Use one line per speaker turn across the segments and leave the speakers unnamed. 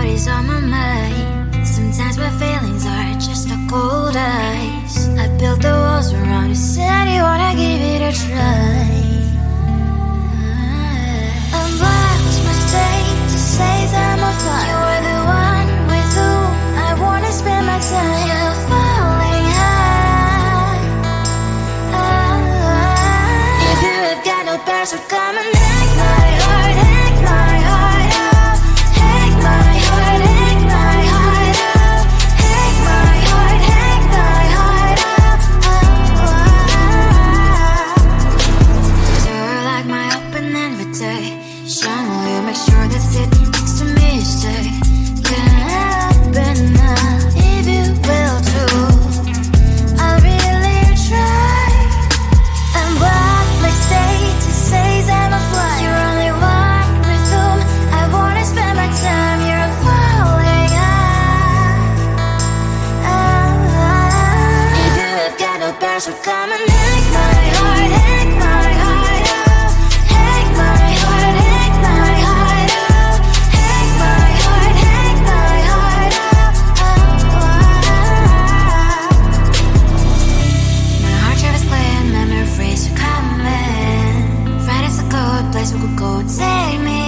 what is on my mind. Sometimes my feelings are just a cold ice. I built the walls around you, said you wanna give it a try. I'm lost my state to say I'm a fly. You were the one with whom I wanna spend my time. You're falling high. If you have got no power, so come and hack my heart, hack my heart out. Hack my heart, hack my heart out. Hack my heart, hack my heart out. You're like my open invitation. Will you make sure that sitting next to me you stay? Can happen now, if you will too. I'll really try. And what my state to say I'm a fly. You're only one with whom I wanna spend my time. You're falling high. If you have got no power, so come and hack my heart, hack my heart out. Hack my heart, hack my heart out. Hack my heart, hack my heart out. My heart travels playing memories are coming. Friday's a good place we could go and take me.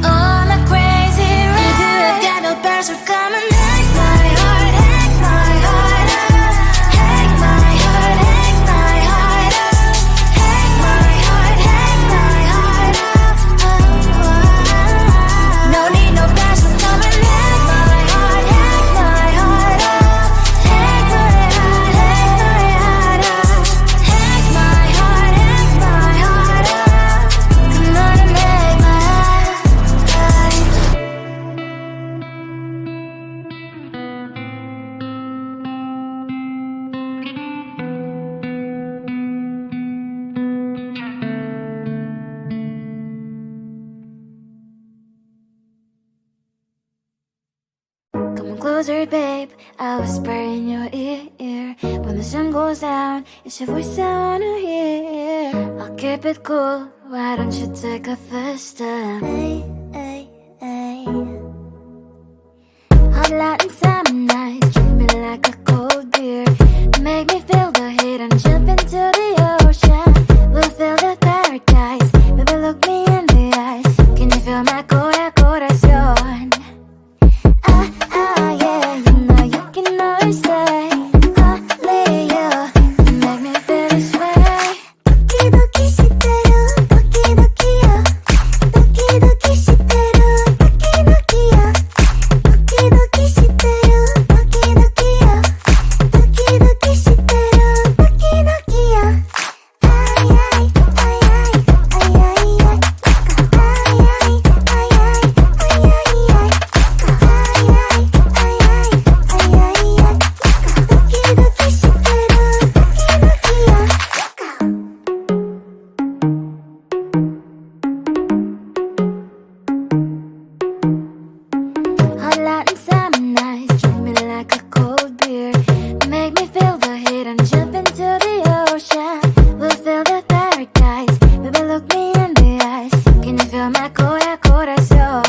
On a crazy ride. If you have got no power, so come and hack my heart, hack my heart out. Hack my heart, hack my heart out. Hack my heart, hack my heart out. No need no power, so come and hack my heart, hack my heart out. Hack my heart, hack my heart out. Hack my heart, hack my heart out. Come on and make my heart. Come closer, babe, I'll whisper in your ear. When the sun goes down, it's your voice I wanna hear. I'll keep it cool, why don't you take a first step? Hey, hey, hey. Hot Latin summer nights, treat me like a cold beer. Make me feel the heat and jump into the ocean. We'll feel the paradise, baby look me in the eyes. Can you feel my corazón? Yeah, you know you can always stay. Only you can make me feel this way. Doki doki shiteru, doki doki yo. Doki doki shiteru, doki doki yo. Doki doki shiteru, doki doki yo. Doki doki shiteru, doki doki yo. Ay ay ay ay ay ay ay. Ay ay ay ay ay ay ay. Hot Latin summer nights, treat me like a cold beer. Make me feel the heat and jump into the ocean. We'll feel the paradise, baby look me in the eyes. Can you feel my corazón?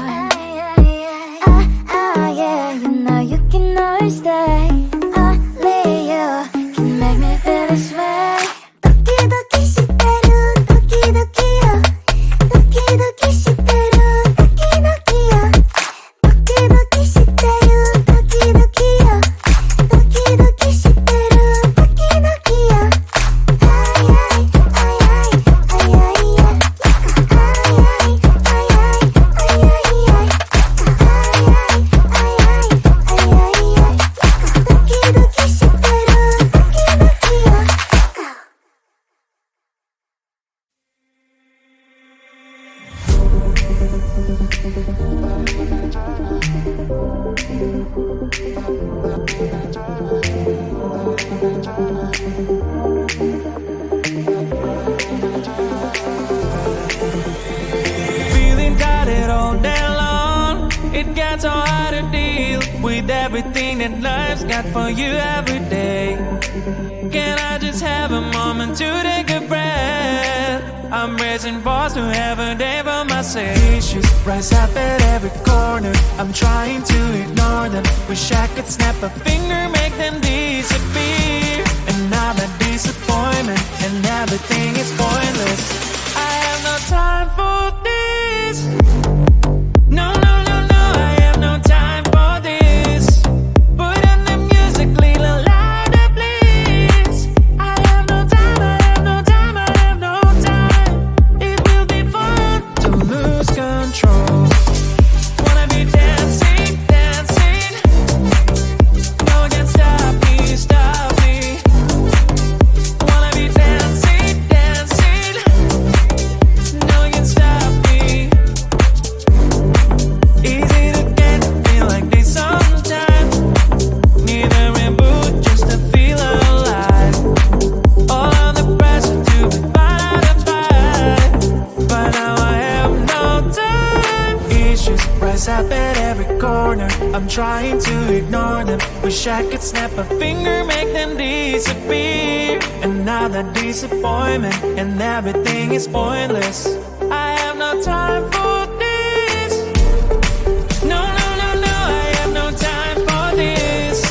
Yeah, you know you can always stay. Only you can make me feel this way. Doki doki shiteru, doki doki yo. Doki doki shiteru, doki doki yo. Doki doki shiteru, doki doki yo. Doki doki shiteru, doki doki yo. Ay ay ay ay ay ay ay. Ay ay ay ay ay ay ay. Ay ay ay ay ay ay ay. Doki doki shiteru, doki doki yo.
Feeling tired all day long. It gets so hard to deal with everything that life's got for you every day. Can I just have a moment to take a breath? I'm raising balls to have a day for myself. Issues rise up at every corner. I'm trying to ignore them. Wish I could snap a finger, make them disappear. And now that disappointment and everything is pointless. I have no time for this. No, no, no, no, I have no time for this. Put on the music, little louder, please. I have no time, I have no time, I have no time. It will be fun to lose control. Wanna be dancing, dancing. No one can stop me, stop me. Wanna be dancing, dancing. No one can stop me. Easy to get, feel like this sometimes. Need a reboot just to feel alive. All under pressure to be modified. But now I have no time. Issues rise up at every corner. I'm trying to ignore them. Wish I could snap a finger, make them disappear. And now that disappointment and everything is pointless. I have no time for this. No, no, no, no, I have no time for this.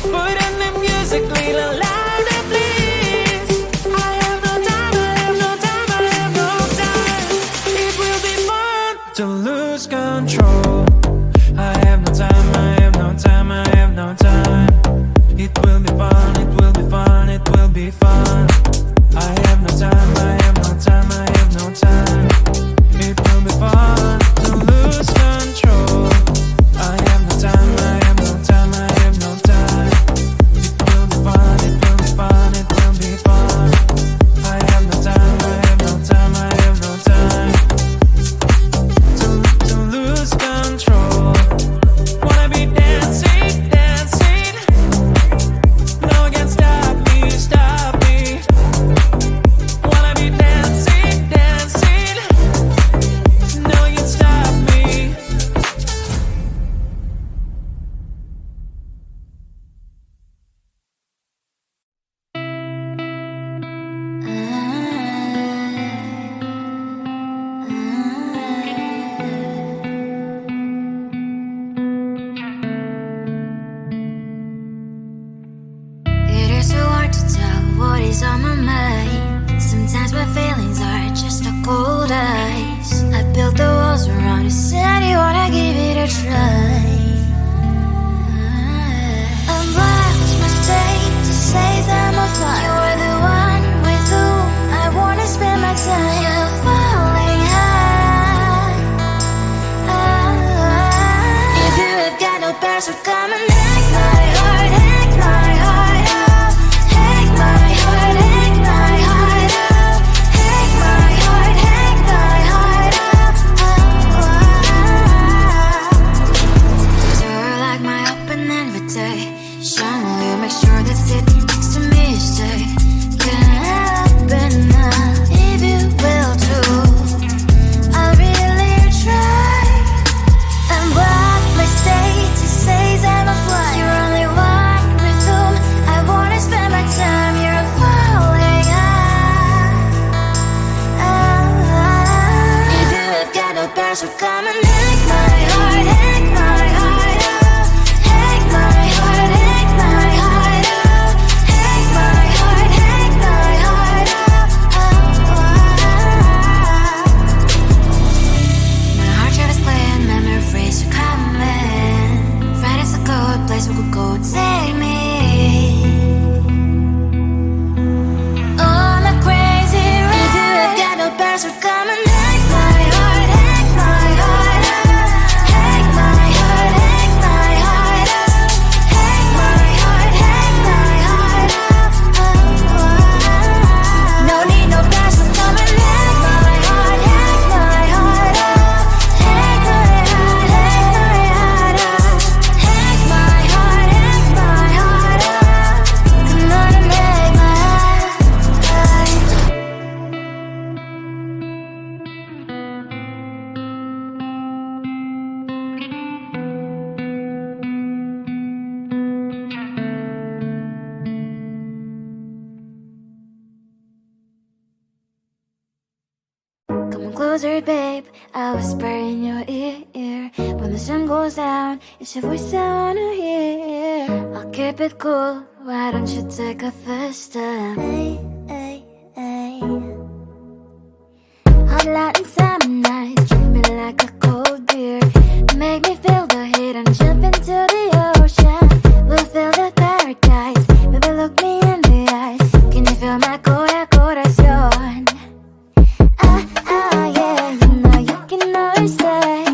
Put on the music, little louder, please. I have no time, I have no time, I have no time. It will be fun to lose control. I have no time, I have no time, I have no time. It will be fun, it will be fun, it will be fun. I have no time, I have no time, I have no time. It will be fun to lose control. I have no time, I have no time, I have no time. It will be fun, it will be fun, it will be fun. I have no time, I have no time, I have no time. To lose control. Wanna be dancing, dancing. No one can stop me, stop me. Wanna be dancing, dancing. No one can stop me.
It is so hard to tell what is on my mind. Sometimes my feelings are just a cold ice. I built the walls around you, said you wanna give it a try. I'm watching my state to say I'm a fly. You're the one with whom I wanna spend my time. You're falling high. If you have got no bears, so come and hack my heart, hack my heart out. Hack my heart, hack my heart out. Hack my heart, hack my heart out. You're like my open invitation. Will you make sure that sitting next to me you stay? Can happen now if you will too. I'll really try. And what my state to say I'm a fly. You're only one with whom I wanna spend my time. You're falling high. If you have got no bears, so come and hack my heart, hack my heart out. Hack my heart, hack my heart out. Hack my heart, hack my heart out. My heart tries to play and memory freeze, you're coming. Friday's a good place we could go, take me. On a crazy ride. If you have got no bears, so come and hack my heart, hack my heart out. closer, babe. I whisper in your ear. When the sun goes down, it's your voice I wanna hear. I'll keep it cool. Why don't you take a first step? Hey, hey, hey. Hot light and summer nights, treat me like a cold beer. Make me feel the heat and jump into the ocean. We'll feel the paradise. Baby, look me in the eyes. Can you feel my corazón? Yeah, you know you can always stay.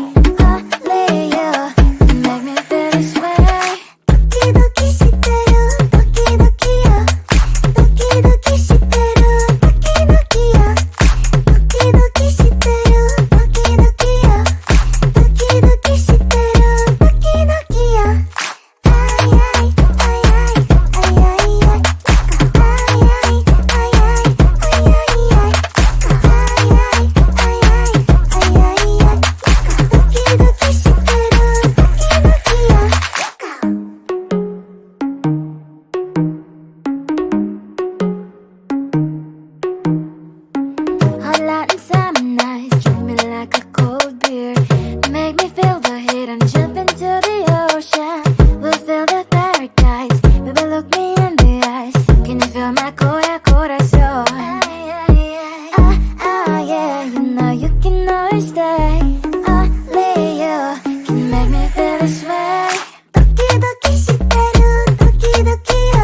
Only you can make me feel this way. Doki doki shiteru, doki doki yo. Doki doki shiteru, doki doki yo. Doki doki shiteru, doki doki yo. Doki doki shiteru, doki doki yo. Ay ay ay ay ay ay ay. Ay ay ay ay ay ay ay. Hot light and summer nights, treat me like a cold beer. Make me feel the heat and jump into the ocean. We'll feel the paradise. Baby, look me in the eyes. Can you feel my corazón? Yeah, you know you can always stay. Only you can make me feel this way. Doki doki shiteru, doki doki yo.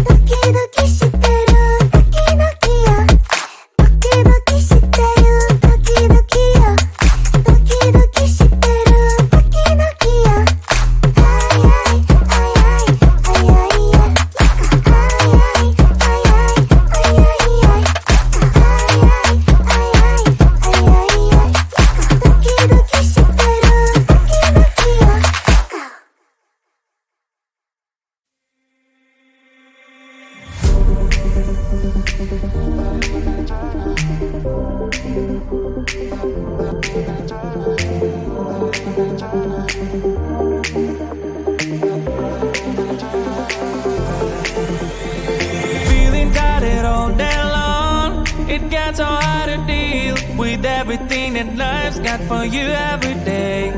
Doki doki shiteru, doki doki yo. Doki doki shiteru, doki doki yo. Doki doki shiteru, doki doki yo. Ay ay ay ay ay ay ay. Ay ay ay ay ay ay ay. Ay ay ay ay ay ay ay. Doki doki shiteru, doki doki yo.
Feeling tired all day long. It gets so hard to deal with everything that life's got for you every day.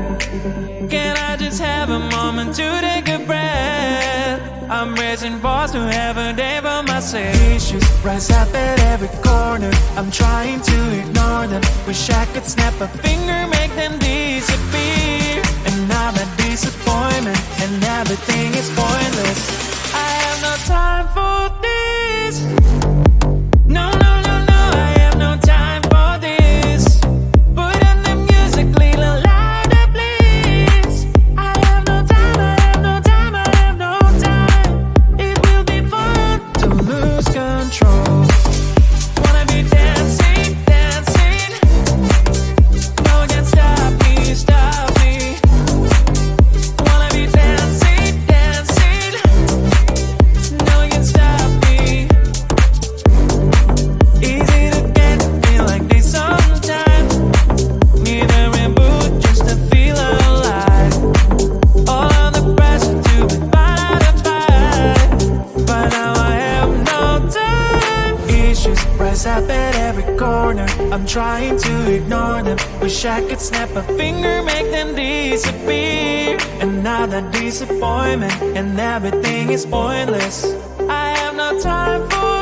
Can I just have a moment to take a breath? I'm raising balls to have a day for myself. Issues rise up at every corner. I'm trying to ignore them. Wish I could snap a finger, make them disappear. And now that disappointment and everything is pointless. I have no time for this. No, no, no, no, I have no time for this. Put on the music, little louder, please. I have no time, I have no time, I have no time. It will be fun to lose control. Wanna be dancing, dancing. No one can stop me, stop me. Wanna be dancing, dancing. No one can stop me. Easy to get, feel like this sometimes. Need a reboot just to feel alive. All of the pressure to be fine to fight. But now I have no time. Issues rise up at every corner. I'm trying to ignore them. Wish I could snap a finger, make them disappear. And now that disappointment and everything is pointless. I have no time for